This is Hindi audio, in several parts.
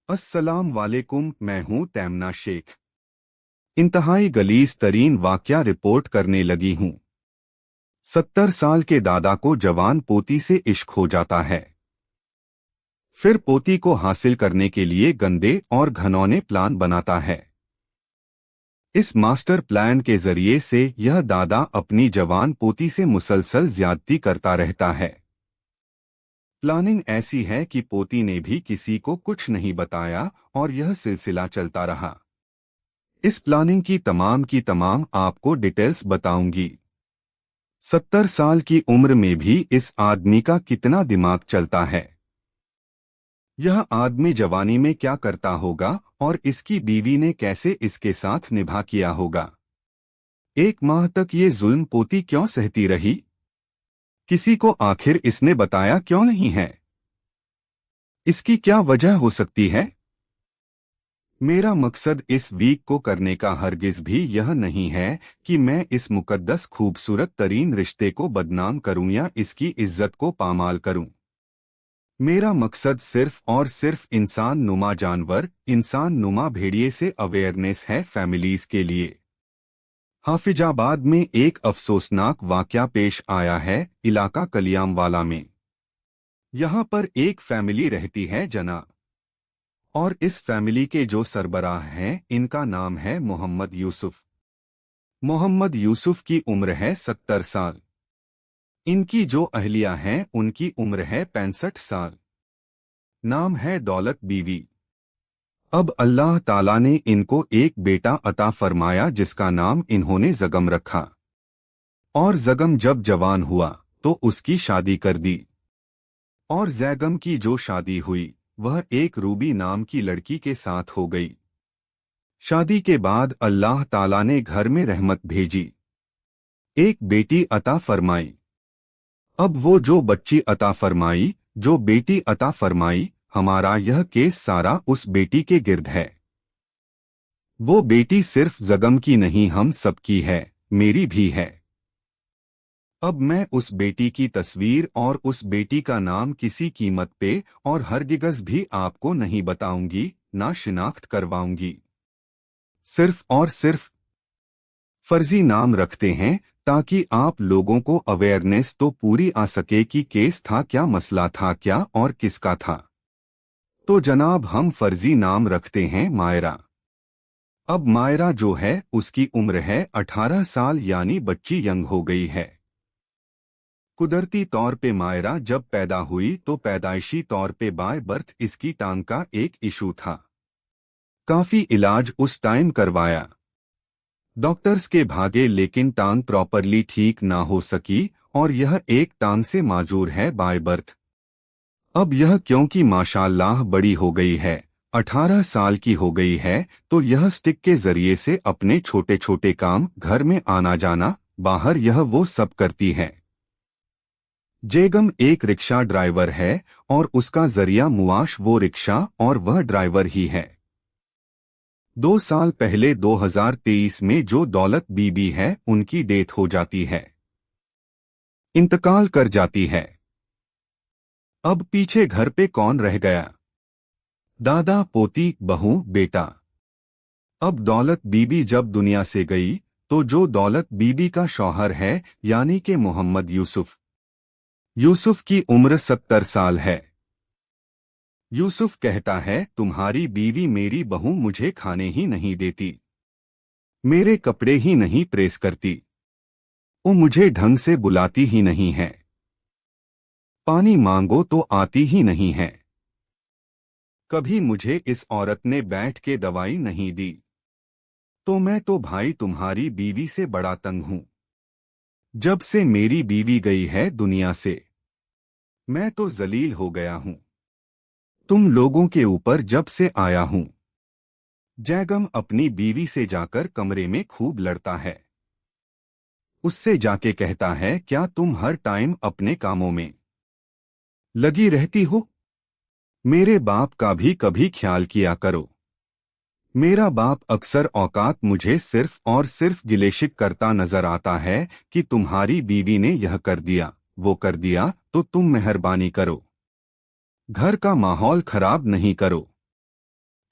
अस्सलाम वालेकुम, मैं हूँ तैमना शेख। इंतहाई गलीज तरीन वाकया रिपोर्ट करने लगी हूँ। 70 साल के दादा को जवान पोती से इश्क हो जाता है। फिर पोती को हासिल करने के लिए गंदे और घनौने प्लान बनाता है। इस मास्टर प्लान के जरिए से यह दादा अपनी जवान पोती से मुसलसल ज्यादती करता रहता है। प्लानिंग ऐसी है कि पोती ने भी किसी को कुछ नहीं बताया और यह सिलसिला चलता रहा। इस प्लानिंग की तमाम आपको डिटेल्स बताऊंगी। 70 साल की उम्र में भी इस आदमी का कितना दिमाग चलता है। यह आदमी जवानी में क्या करता होगा और इसकी बीवी ने कैसे इसके साथ निभा किया होगा। 1 माह तक ये जुल्म पोती क्यों सहती रही? किसी को आखिर इसने बताया क्यों नहीं है? इसकी क्या वजह हो सकती है? मेरा मकसद इस वीक को करने का हरगिज भी यह नहीं है कि मैं इस मुकद्दस खूबसूरत तरीन रिश्ते को बदनाम करूं या इसकी इज्जत को पामाल करूं। मेरा मकसद सिर्फ और सिर्फ इंसान नुमा जानवर, इंसान नुमा भेड़िए से अवेयरनेस है फैमिलीज के लिए। हाफिजाबाद में एक अफसोसनाक वाकया पेश आया है, इलाका कलियामवाला में। यहाँ पर एक फैमिली रहती है जना, और इस फैमिली के जो सरबराह हैं इनका नाम है मोहम्मद यूसुफ। मोहम्मद यूसुफ की उम्र है 70 साल। इनकी जो अहलिया हैं उनकी उम्र है 65 साल। नाम है दौलत बीवी। अब अल्लाह ताला ने इनको एक बेटा अता फरमाया जिसका नाम इन्होंने जगम रखा। और जगम जब जवान हुआ तो उसकी शादी कर दी। और जैगम की जो शादी हुई वह एक रूबी नाम की लड़की के साथ हो गई। शादी के बाद अल्लाह ताला ने घर में रहमत भेजी, एक बेटी अता फरमाई। अब वो जो बच्ची अता फरमाई, जो बेटी अता फरमाई, हमारा यह केस सारा उस बेटी के गिर्द है। वो बेटी सिर्फ जगम की नहीं हम सबकी है, मेरी भी है। अब मैं उस बेटी की तस्वीर और उस बेटी का नाम किसी कीमत पे और हरगिज़ भी आपको नहीं बताऊंगी, ना शिनाख्त करवाऊंगी। सिर्फ और सिर्फ फर्जी नाम रखते हैं ताकि आप लोगों को अवेयरनेस तो पूरी आ सके कि केस था क्या, मसला था क्या और किसका था। तो जनाब हम फर्जी नाम रखते हैं मायरा। अब मायरा जो है उसकी उम्र है 18 साल, यानी बच्ची यंग हो गई है। कुदरती तौर पे मायरा जब पैदा हुई तो पैदाइशी तौर पे बाय बर्थ इसकी टांग का एक इशू था। काफी इलाज उस टाइम करवाया, डॉक्टर्स के भागे, लेकिन टांग प्रॉपरली ठीक ना हो सकी और यह एक टांग से माजूर है बाय बर्थ। अब यह क्योंकि माशाल्लाह बड़ी हो गई है, 18 साल की हो गई है, तो यह स्टिक के जरिए से अपने छोटे छोटे काम, घर में आना जाना, बाहर, यह वो सब करती है। जेगम एक रिक्शा ड्राइवर है और उसका जरिया मुआश वो रिक्शा और वह ड्राइवर ही है। 2 साल पहले 2023 में जो दौलत बीबी है उनकी डेथ हो जाती है, इंतकाल कर जाती है। अब पीछे घर पे कौन रह गया? दादा, पोती, बहू, बेटा। अब दौलत बीबी जब दुनिया से गई तो जो दौलत बीबी का शौहर है यानी कि मोहम्मद यूसुफ, यूसुफ की उम्र 70 साल है। यूसुफ कहता है तुम्हारी बीवी मेरी बहू मुझे खाने ही नहीं देती, मेरे कपड़े ही नहीं प्रेस करती, वो मुझे ढंग से बुलाती ही नहीं है, पानी मांगो तो आती ही नहीं है, कभी मुझे इस औरत ने बैठ के दवाई नहीं दी। तो मैं तो भाई तुम्हारी बीवी से बड़ा तंग हूं। जब से मेरी बीवी गई है दुनिया से मैं तो जलील हो गया हूं, तुम लोगों के ऊपर जब से आया हूं। जैगम अपनी बीवी से जाकर कमरे में खूब लड़ता है, उससे जाके कहता है क्या तुम हर टाइम अपने कामों में लगी रहती हो? मेरे बाप का भी कभी ख्याल किया करो। मेरा बाप अक्सर औकात मुझे सिर्फ और सिर्फ गिलेशिक करता नजर आता है कि तुम्हारी बीवी ने यह कर दिया, वो कर दिया, तो तुम मेहरबानी करो, घर का माहौल खराब नहीं करो।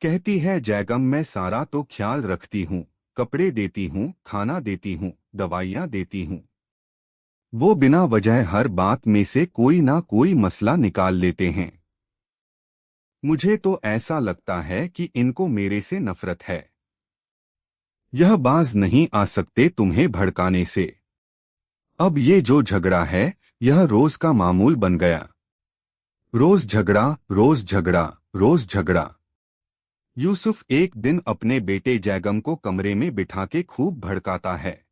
कहती है जैगम मैं सारा तो ख्याल रखती हूँ, कपड़े देती हूँ, खाना देती हूँ, दवाइयाँ देती हूँ। वो बिना वजह हर बात में से कोई ना कोई मसला निकाल लेते हैं। मुझे तो ऐसा लगता है कि इनको मेरे से नफरत है। यह बाज नहीं आ सकते तुम्हें भड़काने से। अब ये जो झगड़ा है, यह रोज का मामूल बन गया। रोज झगड़ा, रोज झगड़ा, रोज झगड़ा। यूसुफ एक दिन अपने बेटे जैगम को कमरे में बिठा के खूब भड़काता है।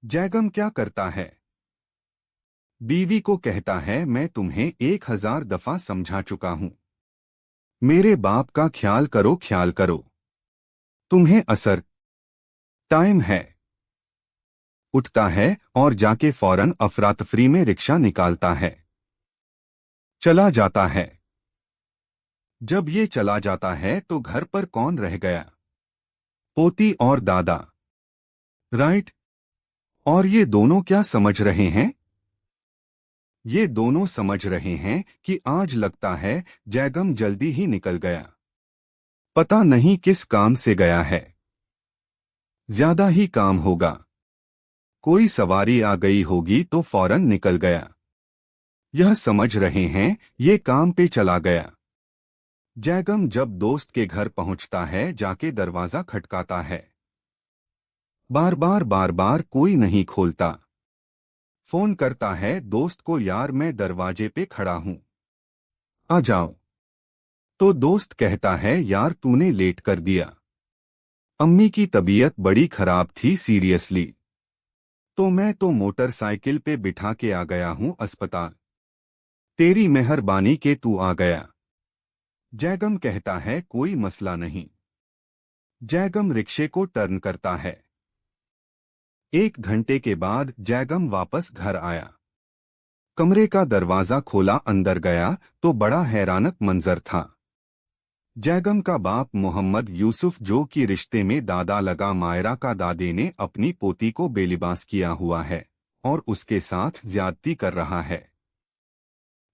जैगम क्या करता है? बीवी को कहता है मैं तुम्हें 1000 दफा समझा चुका हूं। मेरे बाप का ख्याल करो, ख्याल करो। तुम्हें असर टाइम है। उठता है और जाके फौरन अफरा-तफरी में रिक्शा निकालता है। चला जाता है। जब ये चला जाता है तो घर पर कौन रह गया? पोती और दादा। राइट। और ये दोनों क्या समझ रहे हैं? ये दोनों समझ रहे हैं कि आज लगता है जैगम जल्दी ही निकल गया। पता नहीं किस काम से गया है। ज्यादा ही काम होगा। कोई सवारी आ गई होगी तो फौरन निकल गया। यह समझ रहे हैं ये काम पे चला गया। जैगम जब दोस्त के घर पहुंचता है जाके दरवाजा खटकाता है। बार बार कोई नहीं खोलता। फोन करता है दोस्त को, यार मैं दरवाजे पे खड़ा हूं, आ जाओ। तो दोस्त कहता है यार तूने लेट कर दिया। अम्मी की तबीयत बड़ी खराब थी, सीरियसली। तो मैं तो मोटरसाइकिल पे बिठा के आ गया हूं अस्पताल। तेरी मेहरबानी के तू आ गया। जैगम कहता है कोई मसला नहीं। जैगम रिक्शे को टर्न करता है। 1 घंटे के बाद जैगम वापस घर आया। कमरे का दरवाजा खोला, अंदर गया तो बड़ा हैरानक मंजर था। जैगम का बाप मोहम्मद यूसुफ, जो कि रिश्ते में दादा लगा मायरा का दादे, ने अपनी पोती को बेलिबास किया हुआ है और उसके साथ ज्यादती कर रहा है।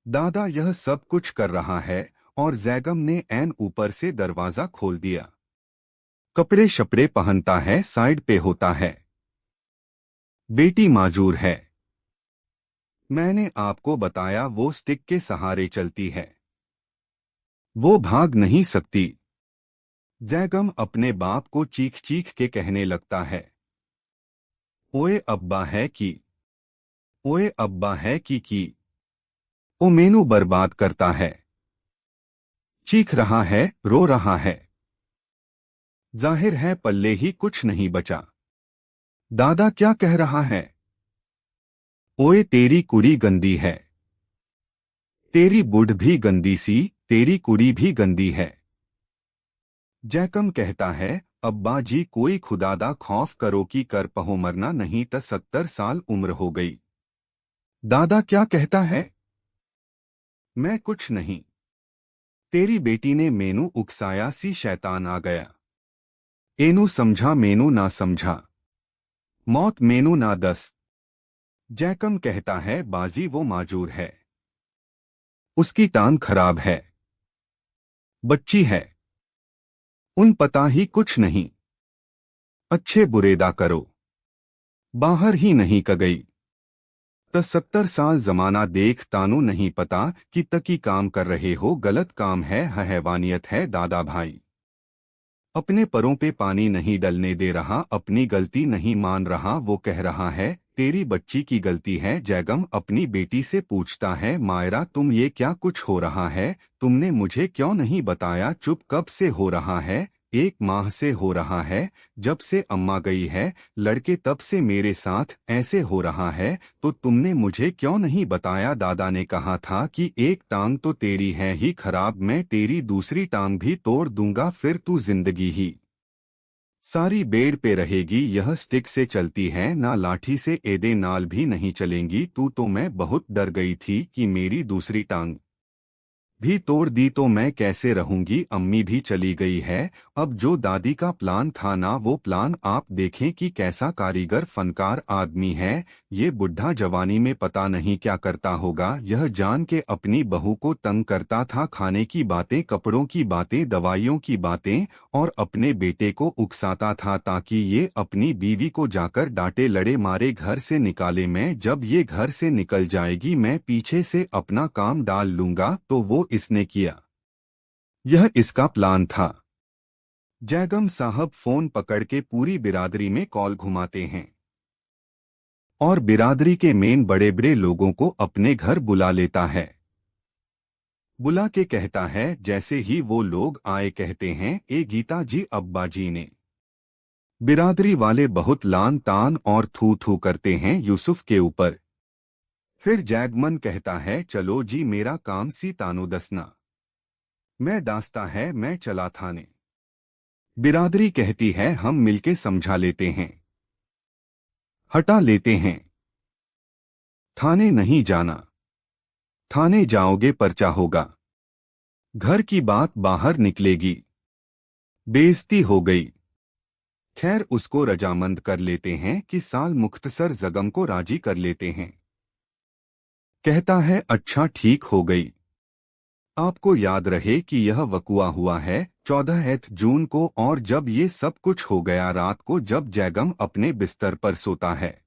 दादा यह सब कुछ कर रहा है और जैगम ने ऐन ऊपर से दरवाजा खोल दिया। कपड़े शपड़े पहनता है, साइड पे होता है। बेटी माजूर है। मैंने आपको बताया वो स्टिक के सहारे चलती है। वो भाग नहीं सकती। जैगम अपने बाप को चीख चीख के कहने लगता है, ओए अब्बा है कि, ओए अब्बा है कि। ओ मेनू बर्बाद करता है। चीख रहा है, रो रहा है। जाहिर है पल्ले ही कुछ नहीं बचा। दादा क्या कह रहा है? ओए तेरी कुड़ी गंदी है। तेरी बुढ़ भी गंदी सी, तेरी कुड़ी भी गंदी है। जैकम कहता है, अब्बा जी कोई खुदादा खौफ करो कि कर पहो मरना, नहीं त 70 साल उम्र हो गई। दादा क्या कहता है? मैं कुछ नहीं। तेरी बेटी ने मेनू उकसाया सी, शैतान आ गया। एनू समझा, मेनू ना समझा। मौत मेनू ना दस। जैकम कहता है बाजी वो माजूर है। उसकी टांग खराब है। बच्ची है। उन पता ही कुछ नहीं। अच्छे बुरेदा करो। बाहर ही नहीं क गई। त 70 साल जमाना देख, तानू नहीं पता कि तकी काम कर रहे हो, गलत काम है, हैवानियत है। दादा भाई अपने परों पे पानी नहीं डलने दे रहा, अपनी गलती नहीं मान रहा। वो कह रहा है तेरी बच्ची की गलती है। जैगम अपनी बेटी से पूछता है, मायरा तुम ये क्या कुछ हो रहा है? तुमने मुझे क्यों नहीं बताया? चुप, कब से हो रहा है? 1 माह से हो रहा है, जब से अम्मा गई है लड़के, तब से मेरे साथ ऐसे हो रहा है। तो तुमने मुझे क्यों नहीं बताया? दादा ने कहा था कि एक टांग तो तेरी है ही खराब, मैं तेरी दूसरी टांग भी तोड़ दूंगा, फिर तू जिंदगी ही सारी बेड़ पे रहेगी। यह स्टिक से चलती है ना, लाठी से एदे नाल भी नहीं चलेंगी। तू तो मैं बहुत डर गई थी कि मेरी दूसरी टांग भी तोड़ दी तो मैं कैसे रहूंगी। अम्मी भी चली गई है। अब जो दादी का प्लान था ना, वो प्लान आप देखें कि कैसा कारीगर फनकार आदमी है। ये बुढ़ा जवानी में पता नहीं क्या करता होगा। यह जान के अपनी बहू को तंग करता था, खाने की बातें, कपड़ों की बातें, दवाइयों की बातें, और अपने बेटे को उकसाता था ताकि ये अपनी बीवी को जाकर डांटे, लड़े, मारे, घर से निकाले। मैं जब ये घर से निकल जाएगी मैं पीछे से अपना काम डाल लूंगा। तो वो इसने किया। यह इसका प्लान था। जैगम साहब फोन पकड़ के पूरी बिरादरी में कॉल घुमाते हैं और बिरादरी के मेन बड़े बड़े लोगों को अपने घर बुला लेता है। बुला के कहता है, जैसे ही वो लोग आए कहते हैं, ए गीता जी, अब्बा जी ने। बिरादरी वाले बहुत लान तान और थू थू करते हैं यूसुफ के ऊपर। फिर जैगमन कहता है, चलो जी, मेरा काम सी तानो दसना, मैं दास्ता है, मैं चला थाने। बिरादरी कहती है, हम मिलके समझा लेते हैं, हटा लेते हैं। थाने नहीं जाना, थाने जाओगे पर्चा होगा, घर की बात बाहर निकलेगी, बेइज्जती हो गई। खैर उसको रजामंद कर लेते हैं कि साल मुख्तसर जगम को राजी कर लेते हैं। कहता है, अच्छा ठीक हो गई। आपको याद रहे कि यह वकुआ हुआ है 14 जून को, और जब ये सब कुछ हो गया रात को, जब जैगम अपने बिस्तर पर सोता है,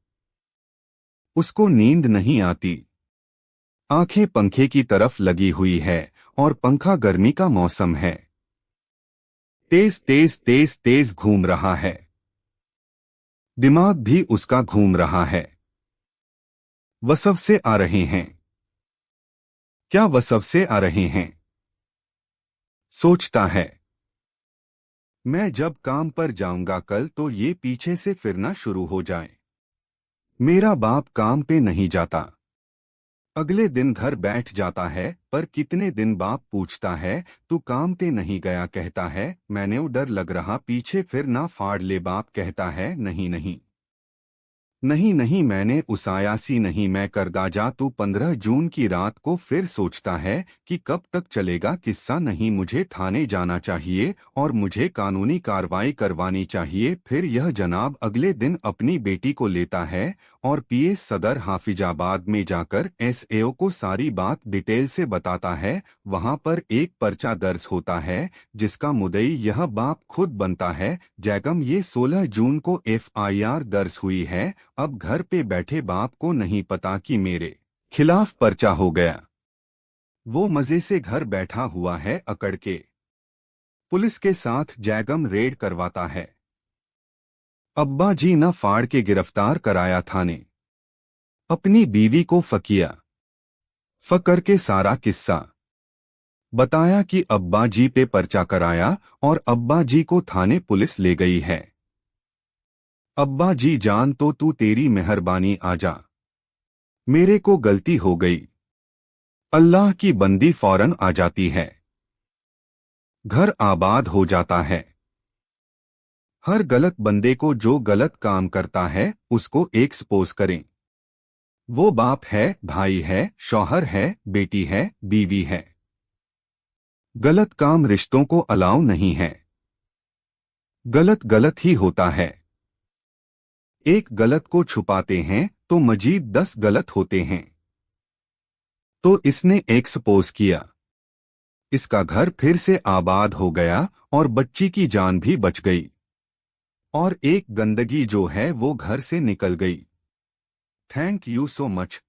उसको नींद नहीं आती। आंखें पंखे की तरफ लगी हुई है और पंखा गर्मी का मौसम है, तेज तेज तेज तेज घूम रहा है। दिमाग भी उसका घूम रहा है। वसवसे आ रहे हैं। क्या वसवसे आ रहे हैं? सोचता है, मैं जब काम पर जाऊंगा कल तो ये पीछे से फिरना शुरू हो जाए। मेरा बाप काम पे नहीं जाता, अगले दिन घर बैठ जाता है, पर कितने दिन बाप पूछता है, तू काम पे नहीं गया? कहता है, मैंने डर लग रहा, पीछे फिर ना फाड़ ले। बाप कहता है, नहीं नहीं नहीं नहीं, मैंने उसायासी नहीं, मैं करदा जा तू। 15 जून की रात को फिर सोचता है कि कब तक चलेगा किस्सा, नहीं, मुझे थाने जाना चाहिए और मुझे कानूनी कार्रवाई करवानी चाहिए। फिर यह जनाब अगले दिन अपनी बेटी को लेता है और पीएस सदर हाफिजाबाद में जाकर एसएओ को सारी बात डिटेल से बताता है। वहां पर एक पर्चा दर्ज होता है जिसका मुद्दई यह बाप खुद बनता है। जैगम, ये 16 जून को एफआईआर दर्ज हुई है। अब घर पे बैठे बाप को नहीं पता कि मेरे खिलाफ पर्चा हो गया। वो मजे से घर बैठा हुआ है अकड़ के। पुलिस के साथ जैगम रेड करवाता है। अब्बा जी न फाड़ के गिरफ्तार कराया थाने, अपनी बीवी को फकिया फकर के सारा किस्सा बताया कि अब्बा जी पे पर्चा कराया और अब्बा जी को थाने पुलिस ले गई है। अब्बा जी जान तो तू, तेरी मेहरबानी आजा, मेरे को गलती हो गई। अल्लाह की बंदी फौरन आ जाती है, घर आबाद हो जाता है। हर गलत बंदे को जो गलत काम करता है उसको एक्सपोज करें। वो बाप है, भाई है, शौहर है, बेटी है, बीवी है। गलत काम रिश्तों को अलाउ नहीं है। गलत गलत ही होता है। एक गलत को छुपाते हैं तो मजीद 10 गलत होते हैं। तो इसने एक्सपोज किया, इसका घर फिर से आबाद हो गया और बच्ची की जान भी बच गई और एक गंदगी जो है वो घर से निकल गई। Thank you so much.